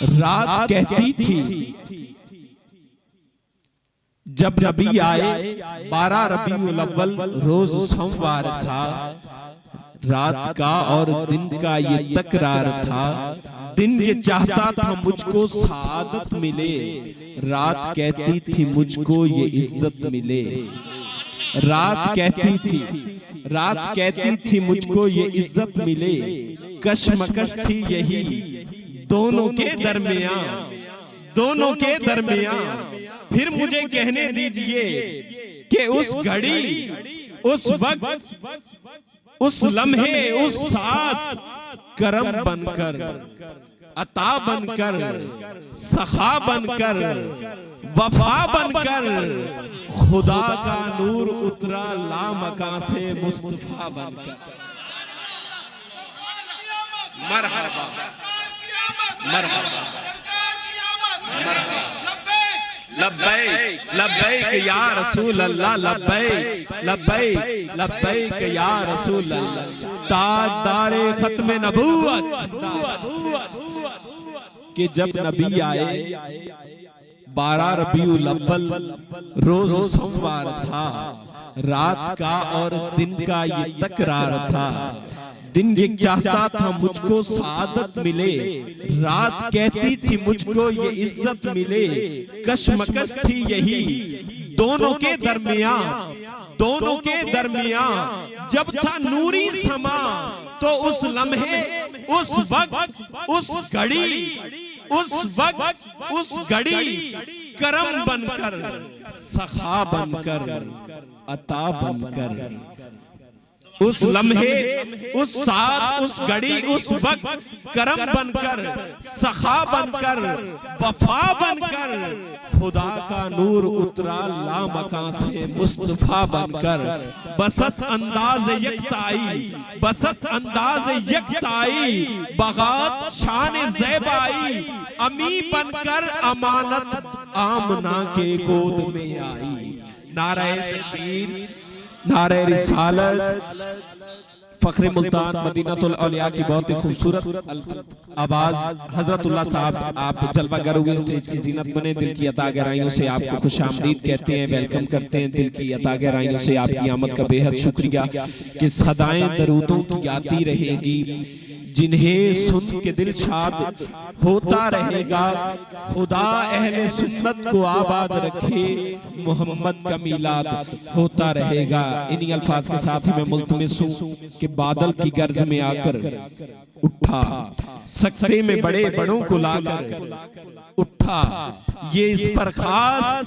रात कहती थी जब नबी आए 12 रबीउल अव्वल रोज सोमवार था, रात का और दिन का ये तकरार था। दिन ये चाहता था मुझको सआदत मिले, रात कहती थी मुझको ये इज्जत मिले। रात कहती थी मुझको ये इज्जत मिले, कशमकश थी यही दोनों के दरमियां। फिर मुझे कहने दीजिए कि उस घड़ी, उस वक्त, उस लम्हे, उस साथ करम बनकर, अता बनकर, सखा बनकर, वफा बनकर, खुदा का नूर उतरा लामकां से मुस्तफा बनकर। मरहबा मरहबा लब्बैक लब्बैक या रसूल अल्लाह, लब्बैक लब्बैक लब्बैक या रसूल अल्लाह। ताजदारे खत्म नबूवत कि जब नबी आए 12 रबीउल अव्वल रोज सोमवार था, रात का और दिन का ये तकरार था। दिन ये चाहता था मुझको सआदत मिले, रात कहती थी मुझको ये इज्जत मिले। कशमकश थी यही दोनों के दरमियां। जब था नूरी समा तो उस लम्हे, उस वक्त, उस घड़ी करम बनकर, सखा बनकर, अता बनकर, उस लम्हे, उस साथ, उस घड़ी, उस वक्त करम बनकर, सखा बनकर, वफा बनकर, खुदा का नूर उतरा लामकां से मुस्तफा बनकर। बसत अंदाज यकताई, बगात शान ज़ैबाई, अमी बनकर अमानत आमना के गोद में आई। नारे तकबीर, नारे रिसालत, फखरे मुल्तान मदीनतुल औलिया की बहुत ही खूबसूरत आवाज हजरतुल्लाह साहब, आप जलवागर हुए स्टेज की जीनत बने। दिल की अता गहराइयों से आपको खुशामदीद कहते हैं, वेलकम करते हैं। दिल की अता गहराइयों से आपकी आमद का बेहद शुक्रिया कि सदाएं दरूदों की आती रहेगी, जिन्हें सुन के दिल शाद होता रहेगा। खुदा अहले सुन्नत को आबाद रखे, मोहम्मद का मीलाद होता रहेगा। इन्हीं अल्फाज के साथ मैं मुल्तमिस हूं कि बादल की गर्ज में आकर उठा, सकते में बड़े बड़ों को लाकर उठा। ये इस पर खास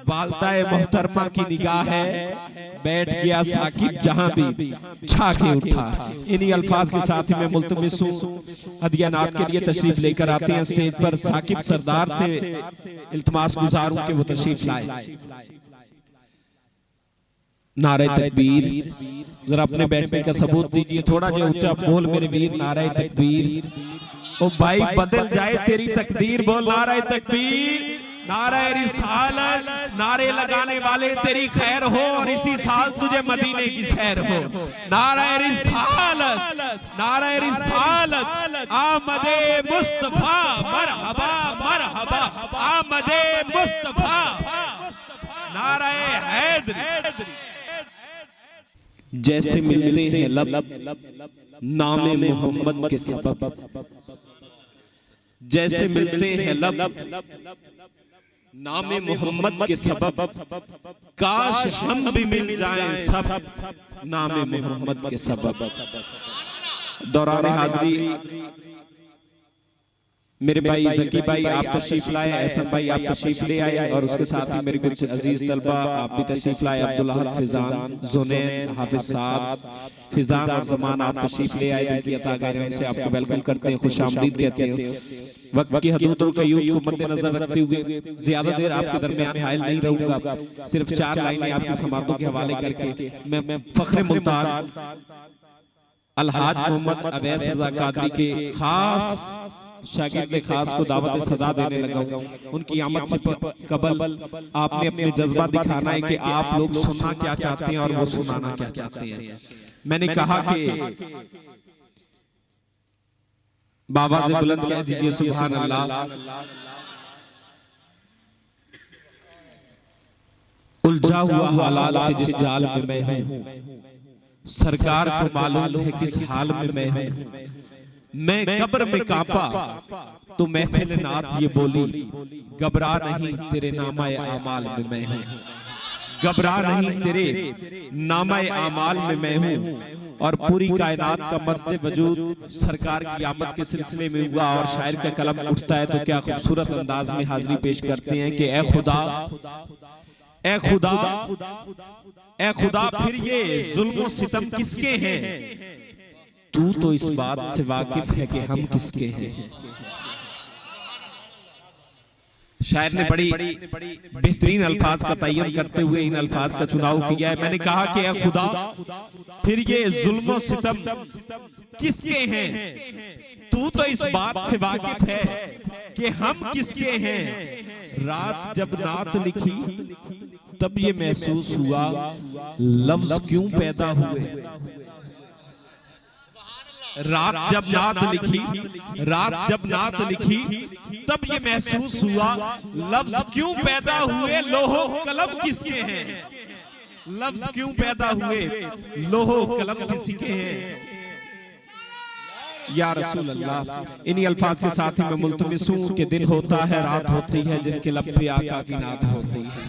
वालदाए मोहतरमा की निगाह है, बैठ गया साकिब जहां भी छा के उठा। इन्हीं अल्फाज के साथ मैं मुल्तमिस हूं हदिया नात के लिए तशरीफ लेकर आते हैं स्टेज पर। साकिब सरदार से इल्तमास गुजार हूं कि वो तशरीफ लाए। नारे तकबीर, जरा अपने बैठने का सबूत दीजिए, थोड़ा जो ऊंचा बोल मेरे वीर। नारे तकबीर, ओ भाई बदल जाए तेरी तकदीर, बोल नारे तकबीर। नारे रिसालत, नारे लगाने वाले तेरी खैर हो और इसी साल तुझे मदीने की सैर हो। नारे रिसालत, नारे रिसालत, आमदे मुस्तफा, मरहबा मरहबा, आमदे मुस्तफा, नारे हैदरी। जैसे मिलते हैं लब नामे मोहम्मद के सबब, जैसे मिलते हैं लब नामे मोहम्मद के सबब, काश हम भी मिल जाएं सब नामे मोहम्मद के सबब। दौरान हाज़री मेरे भाई ज़की भाई आप तशरीफ लाए, एहसन भाई आप तशरीफ ले आए और उसके साथ ही मेरे कुछ अजीज तलबा आप भी तशरीफ लाए। अब्दुल्ला फिजान, जुनैन, हाफिज साहब, फिजान और जमान आप तशरीफ ले आए। दिल की अता गहराइयों से आपको वेलकम करते हैं, खुशामदीद कहते हैं। वक्त की हदूदों का यूं को मद्देनजर रखते हुए ज्यादा देर आपके दरमियान हायल नहीं रहूंगा। सिर्फ 4 लाइनें आपकी समातों के हवाले करके मैं फख्रे मुल्तान अलहाज मोहम्मद अवैस रज़ा कादरी के खास शागिर्द खास को दावत सदा देने लगा हूं। उनकी आमद से कबल आपने अपने जज्बा दिखाना है कि आप लोग सुनना क्या चाहते हैं और वो सुनाना क्या चाहते हैं। मैंने कहा कि बाबा से बुलंद कह दीजिए सुभान अल्लाह। उलझा हुआ हालात के जिस जाल में मैं हूं, सरकार को मालूम है किस हाल में मैं हूं। मैं कब्र में कांपा तो महफिल नाथ ये बोली, घबरा नहीं तेरे नामाए आमाल में मैं हूं। घबरा नहीं तेरे नामाए आमाल में मैं हूं। और पूरी कायनात का मर्ज़ वजूद सरकार की आमद के सिलसिले में हुआ और शायर का कलम उठता है तो क्या खूबसूरत अंदाज में हाजिरी पेश करते हैं कि ए खुदा, ए खुदा, ए खुदा, फिर ये जुल्म सितम किसके हैं? तू तो इस बात से वाकिफ है कि हम किसके हैं। शायर ने बड़ी बेहतरीन अल्फाज का तयन करते हुए इन अल्फाज का चुनाव किया है। मैंने कहा कि ए खुदा, फिर ये जुल्म सितम किसके हैं? तू तो इस बात से वाकिफ है कि हम किसके हैं। रात जब नात लिखी तब ये महसूस हुआ लफ्ज क्यों पैदा हुए। रात जब नात लिखी, रात जब नात लिखी तब ये महसूस हुआ लफ्ज क्यों पैदा हुए, लोहो कलम किसके हैं। लफ्ज क्यों पैदा हुए, लोहो कलम किसके हैं। या रसूल अल्लाह, इन्हीं अल्फाज के साथ ही मैं मुल्तमिस हूं कि दिन होता है रात होती है जिनके लब पे आका की नात होती है।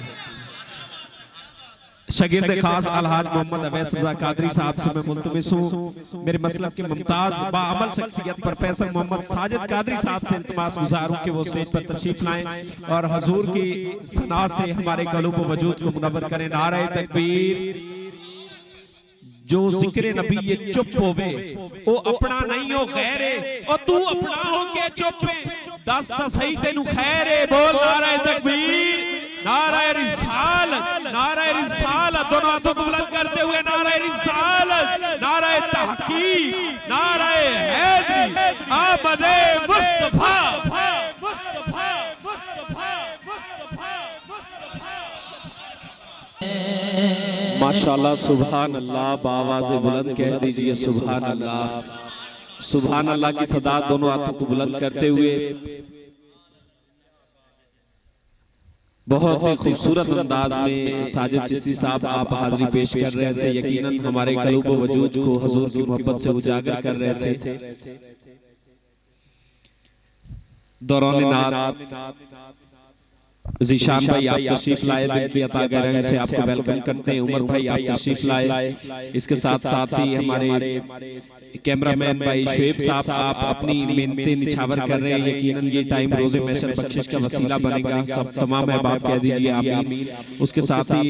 शगिर्द खास अलहाज मोहम्मद अवैस रज़ा कादरी साहब से मैं मुल्तमिस हूं, मेरे मसलक के मुमताज बाअमल शख्सियत प्रोफेसर मोहम्मद साजिद कादरी साहब से इल्तिमास गुजार हूं कि वो स्टेज पर तशरीफ लाएं और हुजूर की सना से हमारे क़ल्ब व वजूद को मुनव्वर करें। नारे तकबीर। जो जिक्र नबी ये चुप होवे ओ अपना नहीं हो गैरे, और तू अपना हो के चुप दस सही तेनू खैरे। बोल नारे तकबीर, नारे रिसालत, नारे रिसालत, दोनों हाथों को बुलंद करते हुए नारे रिसालत, नारे तहकीक, नारे हैदरी, आमदे मुस्तफा, मुस्तफा, मुस्तफा, मुस्तफा, मुस्तफा। माशाअल्लाह, सुभान अल्लाह, बावाज़े बुलंद कह दीजिए सुभान अल्लाह। सुभान अल्लाह की सदा दोनों हाथों को बुलंद करते हुए बहुत ही खूबसूरत अंदाज में साजिद चिश्ती साहब आप हाजिरी पेश कर रहे थे। यकीनन हमारे क़ल्ब व वजूद को हुजूर की मोहब्बत से उजागर कर रहे थे। दौरान नात ज़ीशान भाई आप तशरीफ लाए, दिल की अता गहराइयों से आपको वेलकम करते हैं। उमर भाई आप तशरीफ लाए। इसके साथ साथ ही हमारे कैमरामैन भाई शुएब साहब आप अपनी मेहनतें निछावर कर रहे हैं। यकीनन ये टाइम रोज़े महशर बख्शिश का वसीला बनेगा। सब तमाम अहबाब कह दीजिए आमीन। उसके साथ ही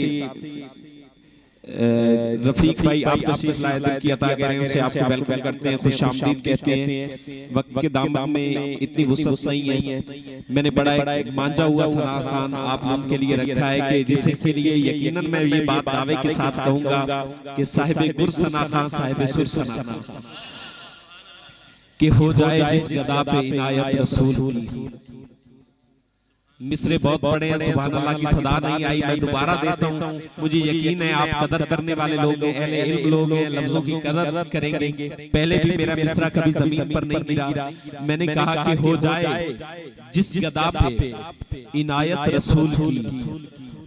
रफीक भाई आप तशरीफ लाए, दिल की अता गहराइयों से आपको वेलकम करते हैं, खुशामदीद कहते हैं। वक्त के दामन में इतनी वुसअत नहीं है। मैंने बड़ा एक मांझा हुआ सना खान आप लोगों के लिए रखा है कि जिसके लिए यकीनन मैं ये बात दावे के साथ कहूंगा कि साहिब गुर सना खान, साहिब सुर सना खान कि हो जाए जिस गदा पे इनायत रसूल की। मिसरे बहुत बड़े हैं, सुभान अल्लाह की सदा नहीं आई, मैं दोबारा देता हूँ। मुझे यकीन है आप कदर करने वाले लोग हैं, अहले इल्म लोग हैं, लफ्जों की कदर करेंगे। पहले भी मेरा मिसरा कभी जमीन पर नहीं गिरा। मैंने कहा कि हो जाए जिस गदा पे इनायत रसूल की,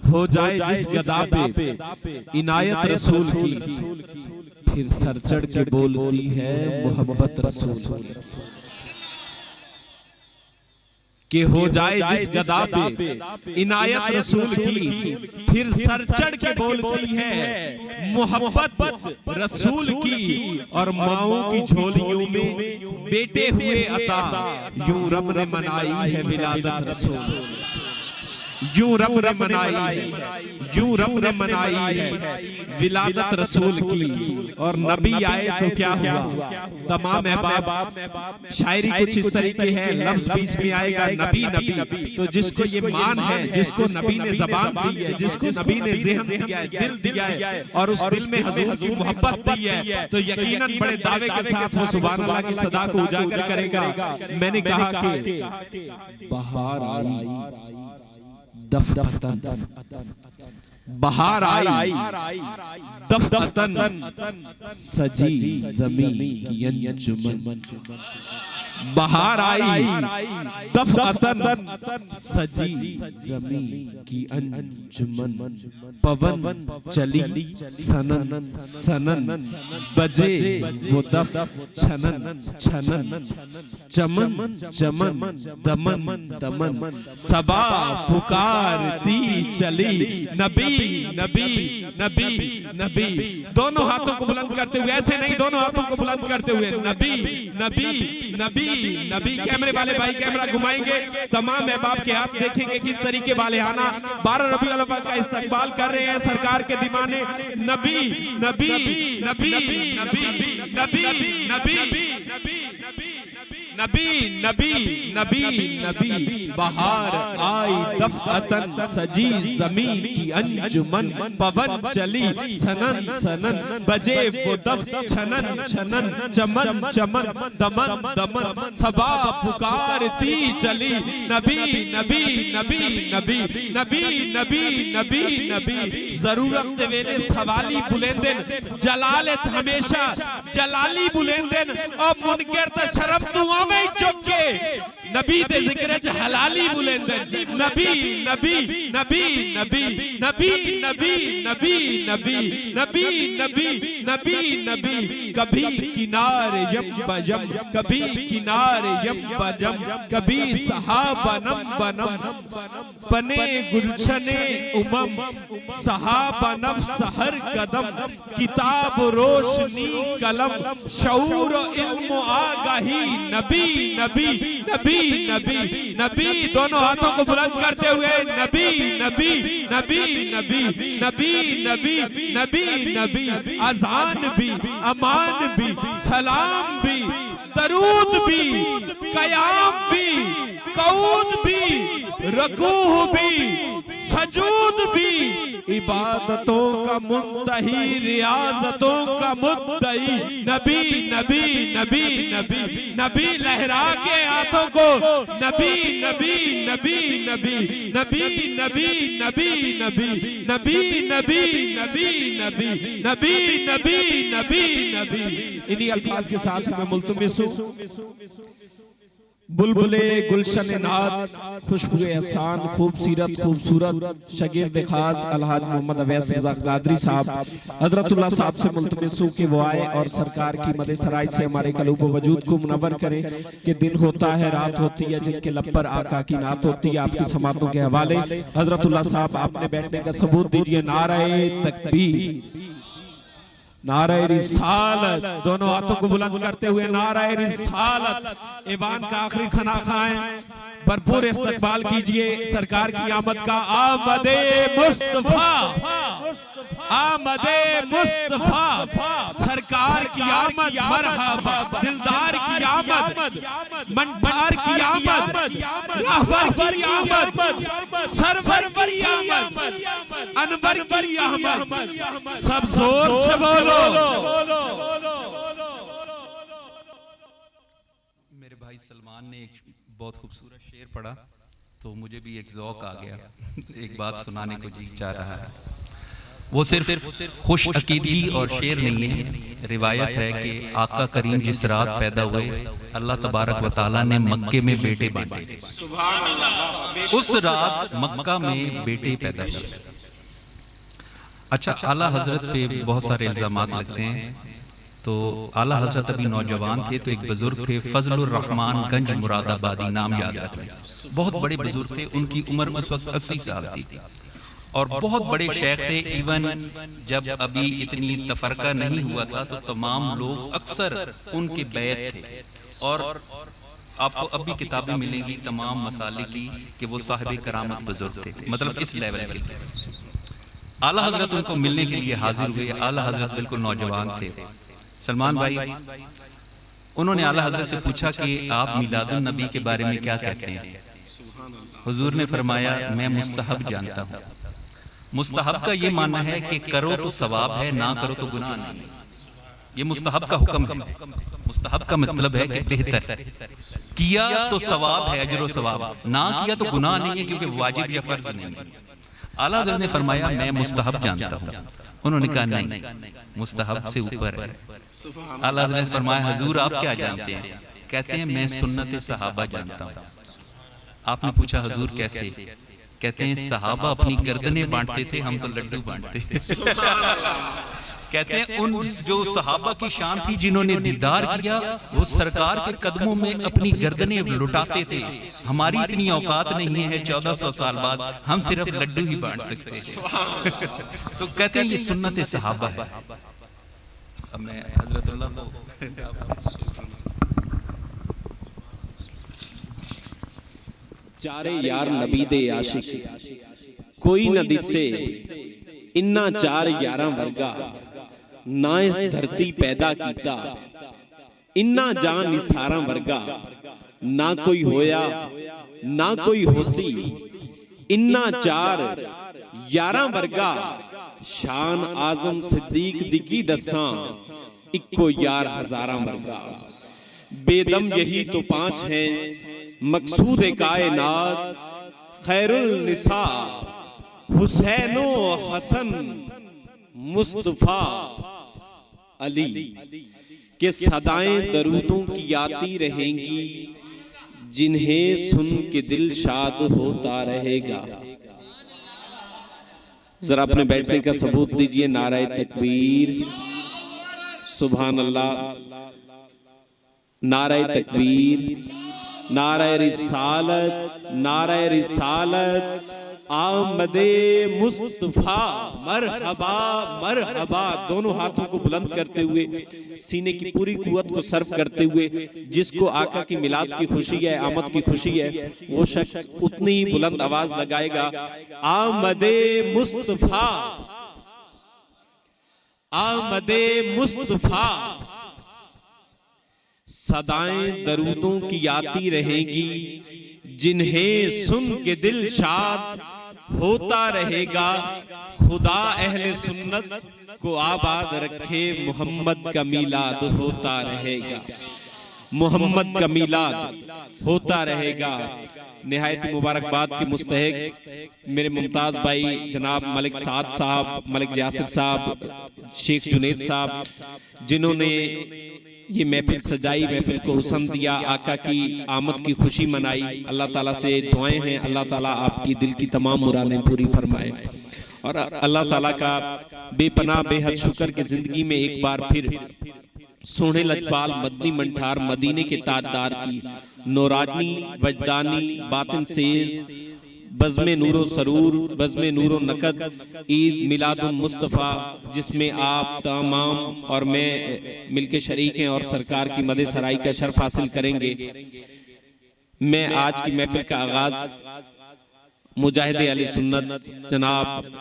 हो जाए जिस गदा पे इनायत रसूल की, फिर सर चढ़ के बोलती है मोहब्बत रसूल की। कि हो जाए जिस गदा पे इनायत रसूल की, फिर सर चढ़ के बोलती है मोहब्बत रसूल की। और माओ की झोलियों में बेटे हुए अता, यूं रब ने मनाई है विलादत रसूल। यूं रब ने मनाई है, यूं रब ने मनाई है विलादत रसूल की। और नबी आए तो क्या हुआ, तमाम अहबाब शायरी कुछ इस तरीके है, लफ्ज बीच में आएगा नबी नबी। तो जिसको ये मान है, जिसको नबी ने ज़बान दी है, जिसको नबी ने ज़हन दिया है, दिल दिया है, और उस दिल में हुजूर की मोहब्बत दी है, तो यकीनन बड़े दावे के साथ वो सुभान अल्लाह की सदा को उजागर करेगा। मैंने कहा कि बहार आई दफदफतन, बहार आई दफदफतन, सजी ज़मीं की अंजुमन। बहार आई दफअतन सजी ज़मीं की अंजुमन, पवन चली सनन सनन, बजे वो दफ छनन छनन, चमन चमन दमन दमन, सबा पुकारती चली, नबी नबी नबी नबी। दोनों हाथों को बुलंद करते हुए, ऐसे नहीं, दोनों हाथों को बुलंद करते हुए, नबी नबी नबी नबी। कैमरे वाले भाई कैमरा घुमाएंगे, तमाम अहबाब के हाथ देखेंगे किस तरीके वाले आना 12 रबीउल अव्वल का इस्तकबाल कर रहे हैं सरकार के दीवाने। नबी नबी नबी नबी नबी नबी नबी नबी नबी नबी, बहार आई दफअतन सजी ज़मीं की अंजुमन, पवन चली सनन सनन, बजे वो दफ छनन छनन, चमन चमन दमन दमन, सबा पुकारती चली, नबी नबी नबी नबी नबी नबी नबी नबी। जरूरत वेले सवाली बुलेंदन, जलालत हमेशा जलाली बुलेंदन, और मुनकर त शर्म तू में चुके, नबी दे जिक्र च हलाली बुलेंदन, नबी नबी नबी नबी नबी नबी नबी नबी नबी नबी नबी नबी। कभी किनारे यम बजम, कभी किनारे यम बजम, कभी सहाबनम बनम, बने गुलशने उमम, सहाबनम सहर कदम, किताब रोशनी कलम, शऊर इल्म आगाही, नबी नबी नबी नबी नबी। दोनों हाथों को बुलंद करते हुए, नबी नबी नबी नबी नबी नबी नबी नबी। अजान भी, अमान भी, सलाम भी, दरूद भी, कयाम भी, कऊद भी, रकूह भी, सजूद भी, इबादतों का मुंतही, रियाजतों का मुद्दई, नबी नबी नबी नबी नबी। लहरा के हाथों को, नबी नबी नबी नबी नबी नबी नबी नबी नबी नबी नबी नबी नबी नबी नबी नबी। इन्हीं अल्फाज के साथ मैं मुल्तमिस हूं, बुलबुले गुलशन नात, खुशबुए एहसान, खूबसीरत खूबसूरत शागिर्द खास अलहाज मोहम्मद अवैस रज़ा क़ादरी साहब हज़रतुल्लाह साहब से मुल्तमिस हूं कि वो आए और सरकार की मदे सराय से हमारे क़ल्ब व वजूद को मुनव्वर करें कि दिन होता है रात होती है, जिनके लब पर आका की नात होती है। आपकी समातों के हवाले हज़रतुल्लाह साहब आपने बैठने का सबूत दीजिए। नारे तकबीर, नारे रिसालत, दोनों हाथों को बुलंद करते हुए नारे रिसालत। ईवान का आखिरी सना खाएं, भरपूर इस्तकबाल कीजिए सरकार की आमद का। आमदे मुस्तफा, आमदे मुस्तफा, सरकार की आमद मरहबा, दिलदार की आमद, मंडार की आमद, रहबर की आमद, सरवर की आमद, अनवर की आमद। सब जोर से बोलो। मेरे भाई सलमान ने एक बहुत खूबसूरत शेर पढ़ा तो मुझे भी एक ज़ौक़ आ गया, एक बात सुनाने को जी चाह रहा है। वो सिर्फ खुश अकीदगी और शेर नहीं है, रिवायत है कि आका करीम जिस रात पैदा हुए, अल्लाह तबारक व तआला ने मक्के में बेटे बांटे। उस रात मक्का में बेटे पैदा हुए। अच्छा, आला हजरत पे बहुत सारे इल्जामात लगते हैं। तो आला हजरत अभी नौजवान थे, तो एक बुजुर्ग थे फजलुर रहमान गंज मुरादाबादी, नाम याद रखें, बहुत बड़े बुजुर्ग थे। उनकी उम्र उस वक्त 80 साल थी और बहुत बड़े शेख थे। इवन जब अभी इतनी तफरका नहीं हुआ था तो तमाम लोग अक्सर उनके बैत थे। और आपको अभी किताबें मिलेंगी तमाम मसाले की कि वो साहिब करामत बुजुर्ग थे, मतलब इस लेवल के थे। आला हजरत उनको मिलने के लिए हाजिर हुए। आला हजरत बिल्कुल नौजवान थे। सलमान भाई, उन्होंने आला हजरत से पूछा कि आप मिलादुन नबी के बारे में क्या कहते हैं। हुजूर ने फरमाया, मैं मुस्तहब जानता हूँ। मुस्तहब का ये मानना है कि करो तो सवाब है, ना करो तो गुनाह नहीं। ये मुस्तहब का हुक्म है। मुस्तहब का मतलब है कि बेहतर, किया तो सवाब है, अजर व सवाब, ना किया तो गुनाह नहीं है क्योंकि वाजिब या फर्ज नहीं है। आला हज़रत ने फरमाया, मैं मुस्तहब जानता हूँ। उन्होंने कहा नहीं, मुस्तहब से ऊपर है। आला हज़रत ने फरमाया, हुजूर आप क्या जानते हैं। कहते हैं मैं सुन्नत सहाबा जानता हूँ। आपने पूछा हुजूर कैसे? कहते हैं सहाबा अपनी गर्दनें बांटते थे, हम तो लड्डू बांटते थे। कहते हैं उन जो सहाबा की शान थी जिन्होंने दीदार किया, वो सरकार के कदमों में अपनी गर्दनें लुटाते थे। हमारी इतनी औकात नहीं है 1400 साल बाद हम सिर्फ लड्डू ही बांट सकते हैं। तो कहते हैं ये सुन्नत सहाबा है। अब मैं हजरत अल्लाह को चारे यार नबी दे आशिक कोई न दिसे, इन्ना चार यारां वर्गा ना इस धरती पैदा कीता, इन्ना जान निसारां वर्गा ना कोई होया ना कोई होसी, इन्ना चार यारां वर्गा शान आजम सिद्दीक दिकी दसां, इक्को यार हजारां वर्गा। बेदम यही तो पांच हैं मकसूद कायनात, खैरुल निसा हुसैनो हसन मुस्तफा अली, के सदाएं दरूदों की आती रहेंगी, जिन्हें सुन के दिल शाद होता रहेगा। जरा अपने बैठने का सबूत दीजिए। नाराए तकबीर, सुभान अल्लाह, नाराए तकबीर, नाराए रिसालत, नाराए रिसालत, आमदे मुस्तफा, मरहबा मरहबा। दोनों हाथों को बुलंद करते हुए, सीने की पूरी कुव्वत को सर्व करते हुए, जिसको आका की मिलाद की खुशी है, आमद की खुशी है, वो शख्स उतनी ही बुलंद आवाज लगाएगा, आमदे मुस्तफा, आमदे मुस्तफा। सदाएं दरूदों की आती रहेगी, जिन्हें सुन के दिल शाद होता रहेगा। खुदा अहले सुन्नत को आबाद रखे, मोहम्मद का मीलाद होता रहेगा, मोहम्मद का मीलाद होता रहेगा। निहायत मुबारकबाद के मुस्तहिक मेरे मुमताज भाई जनाब मलिक साद साहब, मलिक यासिर साहब, शेख जुनेद साहब, जिन्होंने ये महफिल सजाई, महफिल को हुस्न दिया, आका की आमद की खुशी मनाई। अल्लाह ताला से दुआएं हैं, अल्लाह ताला आपकी दिल की तमाम मुरादें पूरी फरमाए। और अल्लाह ताला का बेपनाह बेहद शुक्र की जिंदगी में एक बार फिर सोने लजपाल मदनी मंठार मदीने के ताजदार की नौरानी वजदानी बातिन सेज बज़्मे नूरो सरूर, बज़्मे नूरो नकद ईद मिलादुल मुस्तफ़ा, जिसमें आप तमाम और मैं मिलके शरीक हैं और सरकार की मदद सराई का शर्फ हासिल करेंगे। मैं आज की महफिल का आगाज मुजाहिद अली सुन्नत जनाब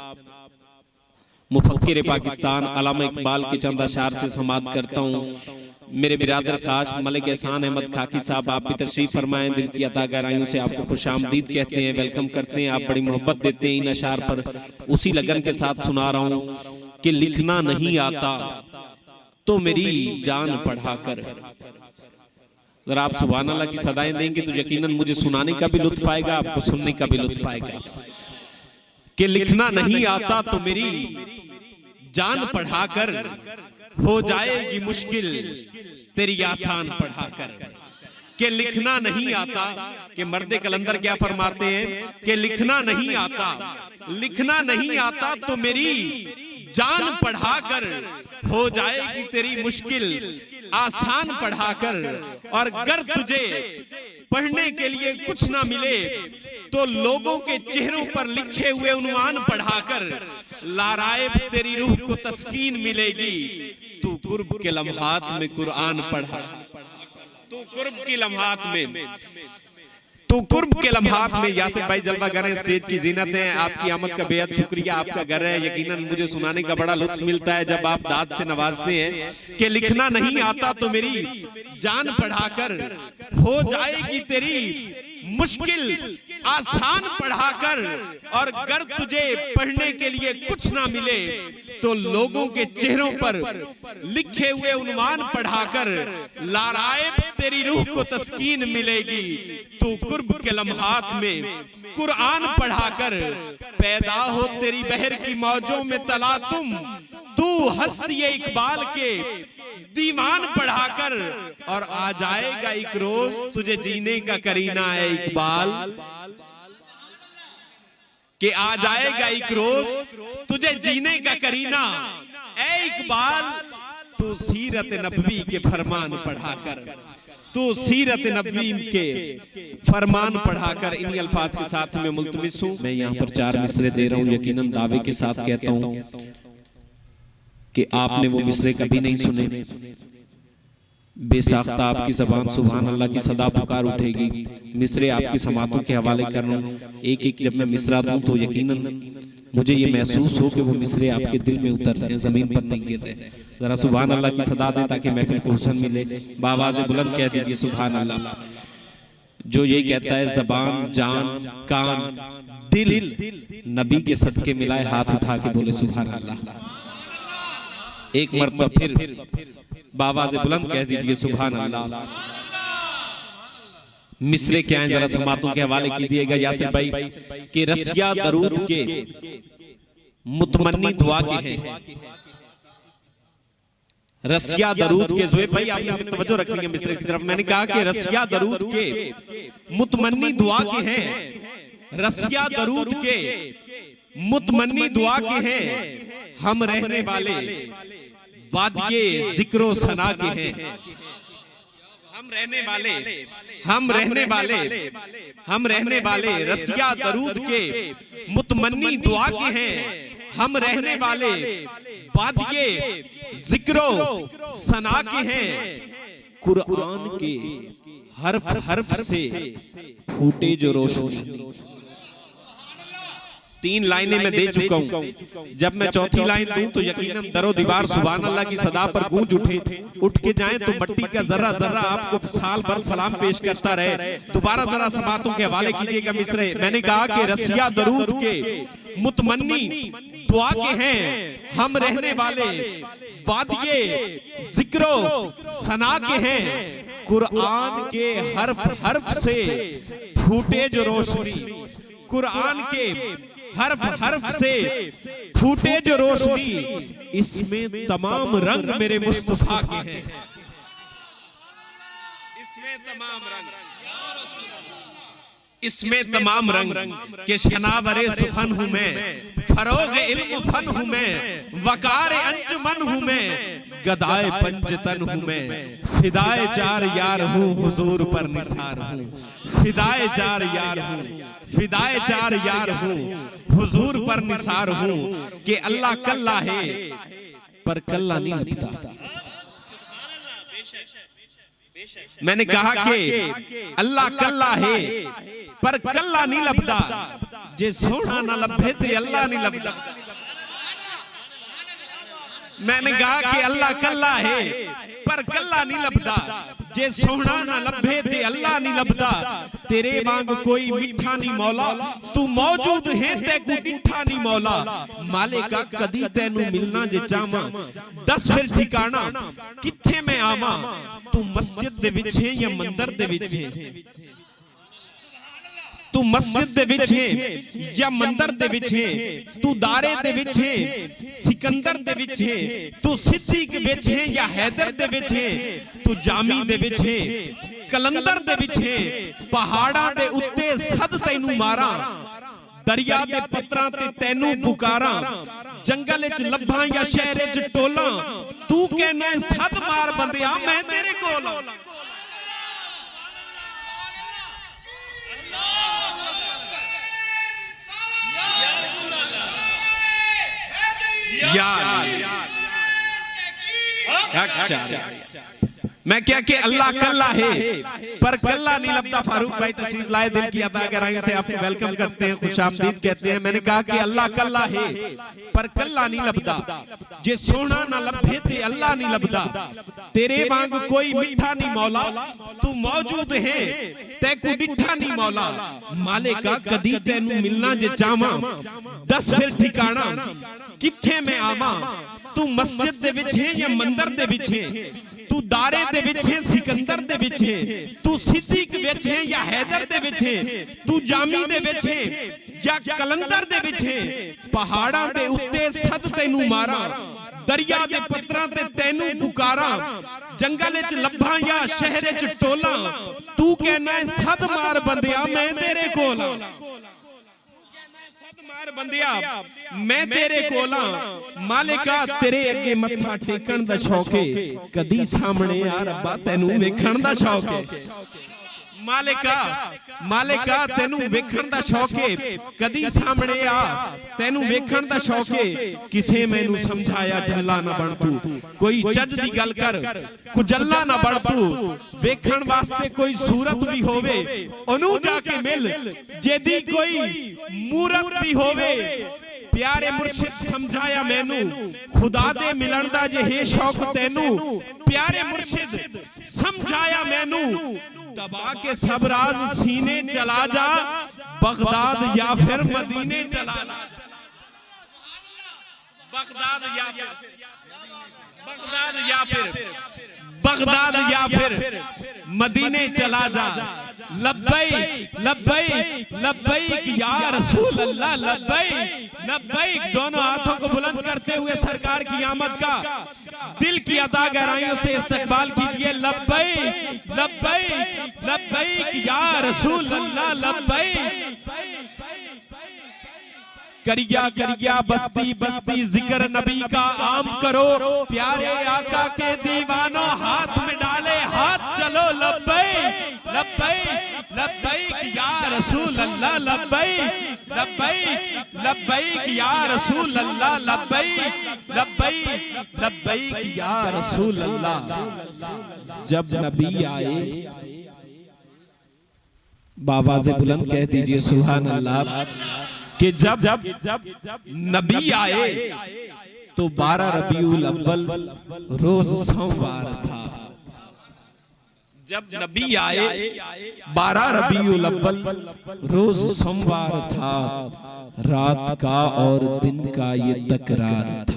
मुफक्किर पाकिस्तान अल्लामा इकबाल के चंद अशार से समाअत करता हूँ। मेरे बिरादर खास मलिक एहसान अहमद खाकी साहब, आप भी तशरीफ फरमाएं। दिल की अता गहराइयों से आपको खुशामदीद कहते हैं, वेलकम करते हैं। आप बड़ी मोहब्बत देते हैं इन अशार पर। उसी लगन के साथ सुना रहा हूँ कि लिखना नहीं आता तो मेरी जान पढ़ा कर। जरा आप सुभान अल्लाह की सदाएं देंगे तो यकीनन मुझे सुनाने का भी लुत्फ आएगा, आपको सुनने का भी लुत्फ आएगा। कि लिखना नहीं आता तो मेरी जान पढ़ाकर, हो जाएगी मुश्किल तेरी आसान पढ़ाकर। कि लिखना नहीं आता, कि मर्दे कलंदर क्या फरमाते हैं कि लिखना नहीं आता, लिखना नहीं आता तो मेरी जान पढ़ाकर, हो जाएगी तेरी मुश्किल आसान पढ़ाकर। और अगर तुझे पढ़ने के लिए कुछ ना मिले तो लोगों के चेहरों पर लिखे हुए उन्वान पढ़ाकर लारायब तेरी रूह को तस्कीन मिलेगी। तू कुर्ब के लम्हात में कुरान पढ़ा, तू कुर्ब के लम्हात में, तो कुर्ब के लम्हात में। यासिर भाई जलवा घर है, स्टेज की जीनत है, आपकी आमद का बेहद शुक्रिया। आपका घर है, यकीनन मुझे सुनाने का बड़ा लुत्फ मिलता है जब आप दाद से नवाजते हैं। कि लिखना नहीं आता तो मेरी जान पढ़ाकर, हो जाएगी तेरी मुश्किल आसान पढ़ाकर। और अगर तुझे पढ़ने के लिए कुछ ना मिले तो लोगों के चेहरों पर लिखे हुए उन्वान पढ़ाकर लारायब तेरी रूह को तस्कीन मिलेगी। तू कुर्ब के लम्हात में कुरान पढ़ाकर, पैदा हो तेरी बहर की मौजों में तला तुम, तू हस्ती इकबाल के दीवान पढ़ाकर, और आ जाएगा एक रोज तुझे जीने का करीना है इकबाल, कि आ जाएगा एक रोज तुझे जीने का करीना ए इकबाल, तू सीरत नबवी के फरमान पढ़ाकर, तू सीरत नबवी के फरमान पढ़ाकर। इन्हीं अल्फाज के साथ मैं मुल्तमिस हूं। मैं यहाँ पर 4 मिसरे दे रहा हूं, यकीनन दावे के साथ कहता हूं कि आपने वो मिसरे कभी नहीं सुने। बेसाख्ता आपकी ज़बान सुभान अल्लाह की सदा पुकार उठेगी। मिसरे आपकी समातों के हवाले कर रहा हूं। एक एक जब मैं मिसरा दूं तो यकीनन मुझे ये महसूस हो कि वो मिसरे आपके दिल में उतर रहे हैं, जमीन पर नहीं गिर रहे। जरा सुभान अल्लाह की सदा दें ताकि महफिल को हुस्न मिले। बावाज़े बुलंद कह दीजिए सुभान अल्लाह। जो ये कहता है ज़बान, जान, कान, दिल नबी के सदके मिलाए, हाथ उठा के बोले सुभान अल्लाह। एक मरतबा फिर बावाज़े बुलंद कह दीजिए सुभान अल्लाह। मिसरे क्या हैं जरा समातों के हवाले कीजिएगा यासिर भाई, कि रसिया दरूद के मुतमन्नी दुआ के हैं। रसिया दरूद के, ज़ोएब भाई आपने तवज्जो रख ली मिसरे की तरफ। मैंने कहा कि रसिया दरूद के मुतमन्नी दुआ के हैं, रसिया दरूद के मुतमन्नी दुआ के हैं। हम रहने वाले वादिये जिक्रो सना के हैं। हम रहने वाले रसिया दरूद के मुतमन्नी दुआ के हैं। हम रहने वाले वादिये जिक्रो सना के हैं। कुरान के हर्फ हर्फ से फूटे जो रोशनी। 3 लाइनें मैं दे चुका हूं। जब मैं चौथी लाइन दूं तो यकीनन दरो दीवार सुभान अल्लाह की सदा पर गूंज उठ के जाएं तो मट्टी का जर्रा जर्रा आपको साल भर सलाम पेश करता रहे। दोबारा जरा समातों के हवाले कीजिएगा मिसरे। मैंने कहा कि रसिया दरूद के मुतमन्नी दुआ के हैं। हम रहने वाले वादिये जिक्रो सना के हैं। कुरान के हर्फ हर्फ से फूटे जो रोशनी। कुरान के हर्फ हर्फ से फूटे जो रोशनी, इसमें तमाम रंग मेरे मुस्तफा के हैं। इसमें तमाम रंग के शनावरे सुफन हूं मैं, फरोग इल्म फन हूं मैं, वकार अंजुमन हूं मैं, गदाए पंजतन हूं मैं, फिदाए 4 यार हूं, हुजूर पर निसार हूं। फिदाए 4 यार हूं, फिदाए 4 यार हूं, हुजूर पर निसार हूं। कि अल्लाह कल्ला है पर कल्ला नहीं लगता। मैंने कहा कि अल्लाह कल्ला है पर कल्ला नहीं लभदा, जे सोना ना लभे ते अल्लाह नहीं लभदा। मैंने कहा कि अल्लाह कल्ला है पर कल्ला नहीं लभदा, जे सोना ना लभे ते अल्लाह नहीं लभदा। तेरे वांग कोई मिठा नहीं मौला, तू मौजूद है ते कोई मिठा नहीं मौला। मालिका कदी तैनू मिलना जे चावा, दस फिर ठिकाना किथे मैं आवा। तू मस्जिद दे विच है या मंदिर दे विच है? तू मस्जिद दे विच है या मंदिर दे विच है? तू दारे दे विच है, सिकंदर दे विच है? तू सिद्दीक विच है या हैदर दे विच है? तू जामी दे विच है, कलंदर दे विच है? पहाड़ा दे उत्ते सद तैनू मारा, दरिया दे पत्तरां ते तैनू पुकारा। जंगल च लब्भां या शहर च टोला, तू कहना सद मार बंदिया मैं तेरे कोल। मैं क्या कि अल्लाह कल्ला है पर कल्ला नहीं लभदा। फारूक भाई तशरीफ लाए, दिल की अदा गहराई से आपको वेलकम करते हैं, खुशामदीद कहते हैं। मैंने कहा कि अल्लाह कल्ला है पर कल्ला नहीं लभदा, जे सोना ना लभे ते अल्लाह नहीं लभदा। तेरे वांग कोई मिठा नहीं मौला, तू मौजूद है ते कोई मिठा नहीं मौला। मालिका कदी तैनू मिलना जे चावा, दस फिर ठिकाना किथे मैं आवा। तू मस्जिद दे विच है या मंदिर दे विच है? तू दारे दे विच है, सिकंदर दे विच है? तू सिद्दीक विच है या हैदर दे विच है? तू जामी दे विच है या कलंदर दे विच है? पहाड़ां दे उत्ते सद तैनू मारा, दरिया दे पत्थरां ते तैनू पुकारा, जंगल च लब्भां या शहर च टोला, तू कहना है सद मार बंदिया मैं तेरे कोल आं, मार बंदिया मैं तेरे कोल आं। मालिका तेरे अगे मत्था टेकण दा शौक है, कदी सामने आ रब्बा तैनू वेखण दा शौक है। मालिका मालिका तेनू वेखण दा शौक है, कदी सामने आ तेनू वेखण दा शौक है। किसे मैनू समझाया जल्ला ना बन तू, कोई चज दी गल कर कुजल्ला ना बन तू। वेखण वास्ते कोई सूरत भी होवे ओनू जाके मिल, जेदी कोई मूरत भी होवे। प्यारे मुर्शिद समझाया मैनू खुदा दे मिलन दा जे है शौक तैनू। प्यारे मुर्शिद समझाया मैनू दबा के सब राज सीने चला जा, बगदाद या फिर मदीने चला जा। बगदाद या फिर मदीने चला जा। लब्बैक लब्बैक लब्बैक या रसूल अल्लाह, लब्बैक लब्बैक। दोनों हाथों को बुलंद करते हुए सरकार की आमद का दिल की अदा गहराइयों से इस्तकबाल कीजिए। लब्बैक लब्बैक लब्बैक या रसूल अल्लाह, लब्बैक। करिया करिया बस्ती बस्ती जिक्र नबी का आम करो, प्यारे आका के दीवानों हाथ में डाले हाथ चलो। लब्बैक लब्बैक लब्बैक या रसूल अल्लाह, लब्बैक लब्बैक लब्बैक या रसूल अल्लाह, लब्बैक लब्बैक लब्बैक या रसूल अल्लाह। जब नबी आए, बाबा से बुलंद कह दीजिए सुभान अल्लाह, कि जब नबी आए तो 12 रबीउल अव्वल रोज सोमवार था। जब नबी आए 12 रबीउल अव्वल रोज सोमवार था। रात का और दिन का ये तकरार था।